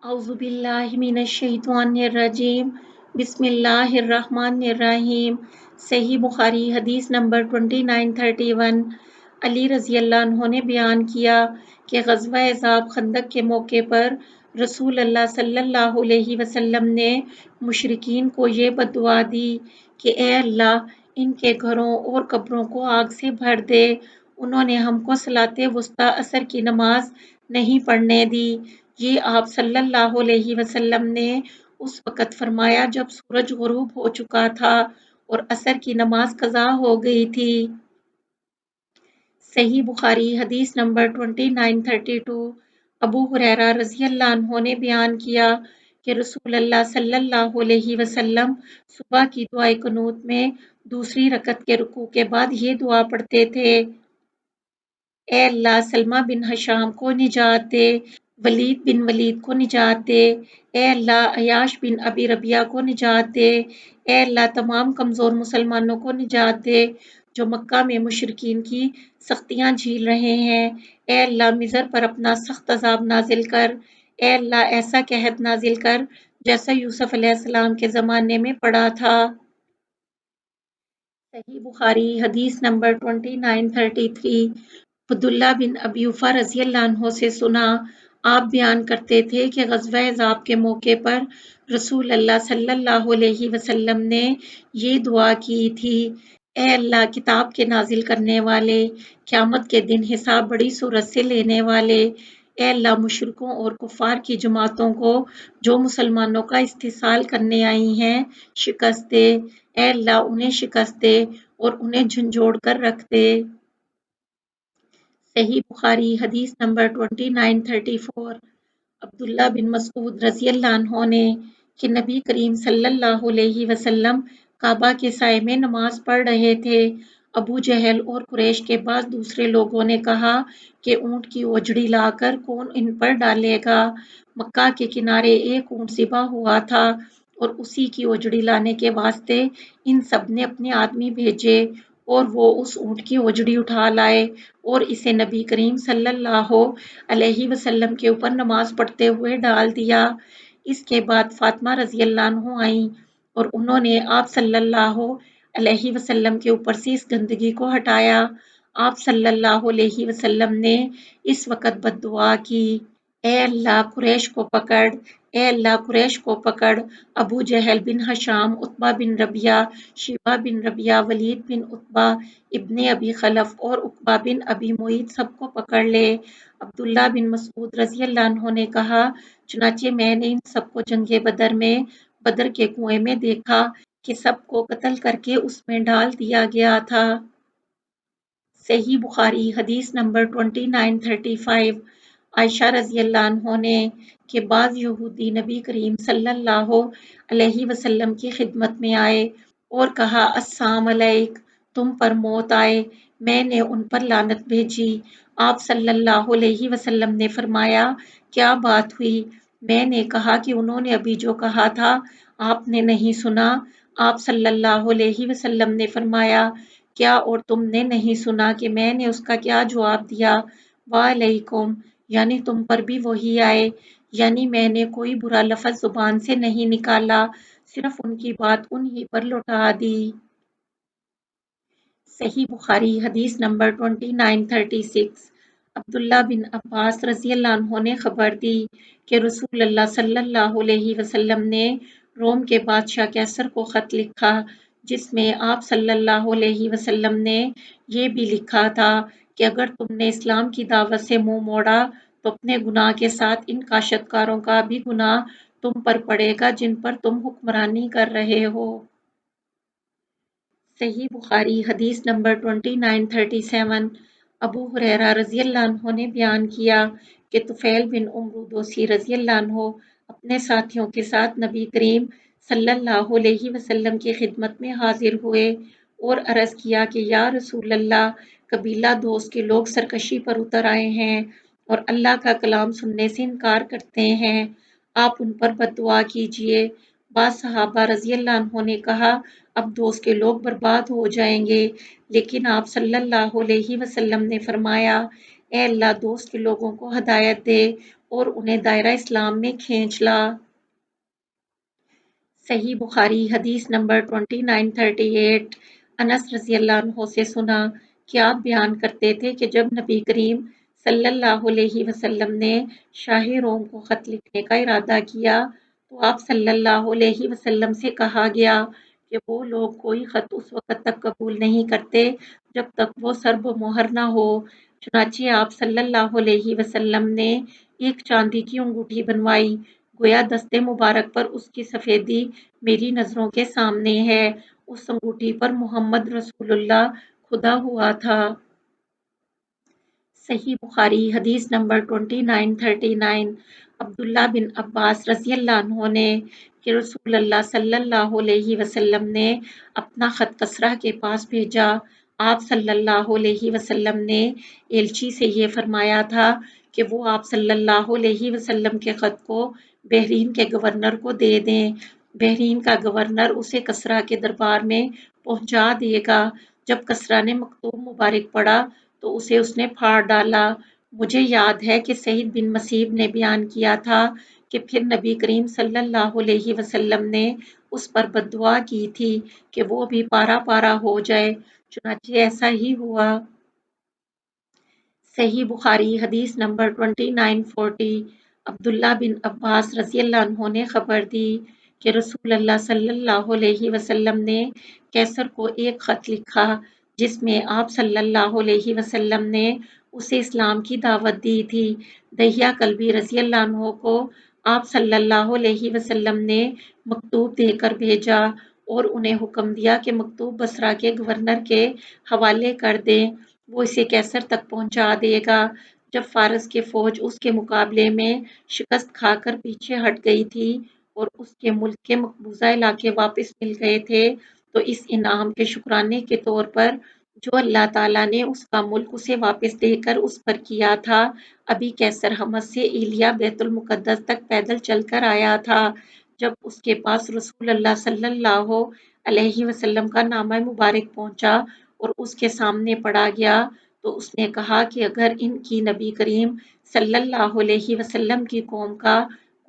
औज़ुबिल्लाहिमिनश्शैतानिर्रजीम बिस्मिल्लाहिर्रहमानिर्रहीम। सही बुखारी हदीस नंबर 2931। अली रज़ी अल्लाह अन्हु ने बयान किया कि ग़ज़वा अहज़ाब खंदक के मौके पर रसूल अल्लाह सल्लल्लाहु अलैहि वसल्लम ने मुशरिकीन को ये बद्दुआ दी कि ए अल्लाह इनके घरों और कब्रों को आग से भर दे। उन्होंने हमको सलाते वुस्ता असर की नमाज नहीं पढ़ने दी। ये आप सल्लल्लाहु अलैहि वसल्लम ने उस वक़्त फरमाया जब सूरज गुरूब हो चुका था और असर की नमाज क़ज़ा हो गई थी। सही बुखारी हदीस नंबर 2932। अबू हुरैरा रज़ी अल्लाह अन्हु ने बयान किया कि रसूल अल्लाह सल्लल्लाहु अलैहि वसल्लम सुबह की दुआए कुनूत में दूसरी रकत के रुकू के बाद ये दुआ पढ़ते थे, ए अल्लाह सलमा बिन हशाम को निजात दे, वलीद बिन वलीद को निजात दे, ए अल्लाह अयाश बिन अबी रबिया को निजात दे, ए अल्लाह तमाम कमज़ोर मुसलमानों को निजात दे जो मक्का में मुशरिकीन की सख्तियाँ झेल रहे हैं। ए अल्लाह मिज़र पर अपना सख्त अज़ाब नाज़िल कर। ए अल्लाह ऐसा कहत नाज़िल कर जैसा यूसुफ अलैहिस्सलाम के ज़माने में पड़ा था। सही बुखारी हदीस नंबर 2933। अब्दुल्ला बिन अबी औफ़ा रज़ी अल्लाह अन्हु से सुना, आप बयान करते थे कि ग़ज़वा अहज़ाब के मौके पर रसूल अल्लाह सल्लल्लाहु अलैहि वसल्लम ने ये दुआ की थी, ए अल्लाह किताब के नाज़िल करने वाले, क़यामत के दिन हिसाब बड़ी सूरत से लेने वाले, ए अल्लाह मुशरिकों और कुफ़ार की जमातों को जो मुसलमानों का इस्तिसाल करने आई हैं शिकस्त दे। ए अल्लाह उन्हें शिकस्त दे और उन्हें झंझोड़ कर रख दे। सही बुखारी हदीस नंबर 2934। अब्दुल्ला बिन मसऊद रज़ी अल्लाह अन्हु ने कि नबी करीम सल्लल्लाहु अलैहि वसल्लम काबा के साए में नमाज पढ़ रहे थे। अबू जहल और कुरैश के बाद दूसरे लोगों ने कहा कि ऊँट की ओजड़ी लाकर कौन इन पर डालेगा। मक्का के किनारे एक ऊँट ज़िबा हुआ था और उसी की ओजड़ी लाने के वास्ते इन सब ने अपने आदमी भेजे और वो उस ऊँट की ओजड़ी उठा लाए और इसे नबी करीम सल्लल्लाहु अलैहि वसल्लम के ऊपर नमाज पढ़ते हुए डाल दिया। इसके बाद फातिमा रज़ी अल्लाह अन्हु आईं और उन्होंने आप सल्लल्लाहु अलैहि वसल्लम के ऊपर से इस गंदगी को हटाया। आप सल्लल्लाहु अलैहि वसल्लम ने इस वक़्त बद्दुआ की, ए अल्लाह कुरैश को पकड़, ए अल्लाह कुरैश को पकड़। अबू जहल बिन हशाम, उत्बा बिन रबिया, शिबा बिन रबिया, वलीद बिन उत्बा, इब्ने अबी खलफ और उक़बा बिन अबी मुईत सबको पकड़ ले। अब्दुल्ला बिन मसऊद रज़ी अल्लाह अन्हु ने कहा, चुनाचे मैंने इन सबको जंगे बदर में बदर के कुएं में देखा कि सबको कत्ल करके उसमें डाल दिया गया था। सही बुखारी हदीस नंबर 2935। आयशा रज़ी अल्लाह अन्हु ने कि बाज़ यहूदी नबी करीम सल्लल्लाहु अलैहि वसल्लम की खिदमत में आए और कहा, अस्सलाम अलैक, तुम पर मौत आए। मैंने उन पर लानत भेजी। आप सल्लल्लाहु अलैहि वसल्लम ने फरमाया, क्या बात हुई? मैंने कहा कि उन्होंने अभी जो कहा था आपने नहीं सुना। आप सल्लल्लाहु अलैहि वसल्लम ने फरमाया, क्या और तुमने नहीं सुना कि मैंने उसका क्या जवाब दिया? वालैकुम, यानी तुम पर भी वही आए, यानी मैंने कोई बुरा लफ्ज़ ज़ुबान से नहीं निकाला, सिर्फ उनकी बात उन्हीं पर लौटा दी। सही बुखारी हदीस नंबर 2936। अब्दुल्ला बिन अब्बास रज़ी अल्लाह अन्हु ने खबर दी कि रसूल अल्लाह सल्लल्लाहु अलैहि वसल्लम ने रोम के बादशाह कैसर को खत लिखा जिसमें आप सल्लल्लाहु अलैहि वसल्लम ने ये भी लिखा था कि अगर तुमने इस्लाम की दावत से मुंह मोड़ा तो अपने गुनाह के साथ इन काश्तकारों का भी गुनाह तुम पर पड़ेगा जिन पर तुम हुक्मरानी कर रहे हो। सही बुखारी हदीस नंबर 2937। अबू हुरैरा रज़ी अल्लाह अन्हु ने बयान किया कि तुफ़ैल बिन उम्र दोसी रज़ी अल्लाह अन्हु अपने साथियों के साथ नबी करीम सल्लल्लाहु अलैहि वसल्लम की खिदमत में हाजिर हुए और अर्ज़ किया कि या रसूल अल्लाह, कबीला दोस्त के लोग सरकशी पर उतर आए हैं और अल्लाह का कलाम सुनने से इनकार करते हैं, आप उन पर बद्दुआ कीजिए। बाद सहाबा रज़ी अल्लाह अन्हु ने कहा, अब दोस्त के लोग बर्बाद हो जाएंगे, लेकिन आप सल्लल्लाहु अलैहि वसल्लम ने फरमाया, ए अल्लाह दोस्त के लोगों को हदायत दे اور انہیں دائرہ اسلام میں کھینچ لا۔ صحیح بخاری حدیث نمبر 2938۔ انس رضی اللہ عنہ سے سنا کہ آپ بیان کرتے تھے کہ جب نبی کریم صلی اللہ علیہ وسلم نے شاہ روم کو خط لکھنے کا ارادہ کیا تو آپ صلی اللہ علیہ وسلم سے کہا گیا کہ وہ لوگ کوئی خط اس وقت تک قبول نہیں کرتے جب تک وہ سرب مہر نہ ہو۔ چنانچہ آپ صلی اللہ علیہ وسلم نے ایک چاندی کی انگوٹھی بنوائی، گویا دست مبارک پر اس کی سفیدی میری نظروں کے سامنے ہے۔ اس انگوٹھی پر محمد رسول اللہ کھدا ہوا تھا۔ صحیح بخاری حدیث نمبر 2939۔ عبداللہ بن عباس رضی اللہ عنہ نے کہ رسول اللہ صلی اللہ علیہ وسلم نے اپنا خط کسرا کے پاس بھیجا۔ آپ صلی اللہ علیہ وسلم نے ایلچی سے یہ فرمایا تھا کہ وہ آپ صلی اللہ علیہ وسلم کے خط کو بحرین کے گورنر کو دے دیں۔ بحرین کا گورنر اسے کسرا کے دربار میں پہنچا دے گا۔ جب کسرا نے مکتوب مبارک پڑھا تو اسے اس نے پھاڑ ڈالا۔ مجھے یاد ہے کہ سعید بن مسیب نے بیان کیا تھا کہ پھر نبی کریم صلی اللہ علیہ وسلم نے اس پر بد دعا کی تھی کہ وہ بھی پارا پارا ہو جائے، چنانچہ ایسا ہی ہوا۔ صحیح بخاری حدیث نمبر 2940۔ عبداللہ بن عباس رضی اللہ عنہ نے خبر دی کہ رسول اللہ صلی اللہ علیہ وسلم نے کیسر کو ایک خط لکھا جس میں آپ صلی اللہ علیہ وسلم نے اسے اسلام کی دعوت دی تھی۔ دحیہ کلبی رضی اللہ عنہ کو آپ صلی اللہ علیہ وسلم نے مکتوب دے کر بھیجا اور انہیں حکم دیا کہ مکتوب بصرہ کے گورنر کے حوالے کر دیں، وہ اسے کیسر تک پہنچا دے گا۔ جب فارس کی فوج اس کے مقابلے میں شکست کھا کر پیچھے ہٹ گئی تھی اور اس کے ملک کے مقبوضہ علاقے واپس مل گئے تھے تو اس انعام کے شکرانے کے طور پر جو اللہ تعالیٰ نے اس کا ملک اسے واپس دے کر اس پر کیا تھا، ابھی کیسر حمص سے ایلیا بیت المقدس تک پیدل چل کر آیا تھا۔ جب اس کے پاس رسول اللہ صلی اللہ علیہ وسلم کا نامہ مبارک پہنچا اور اس کے سامنے پڑھا گیا تو اس نے کہا کہ اگر ان کی نبی کریم صلی اللہ علیہ وسلم کی قوم کا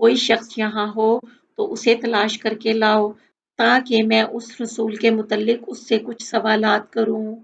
کوئی شخص یہاں ہو تو اسے تلاش کر کے لاؤ تاکہ میں اس رسول کے متعلق اس سے کچھ سوالات کروں۔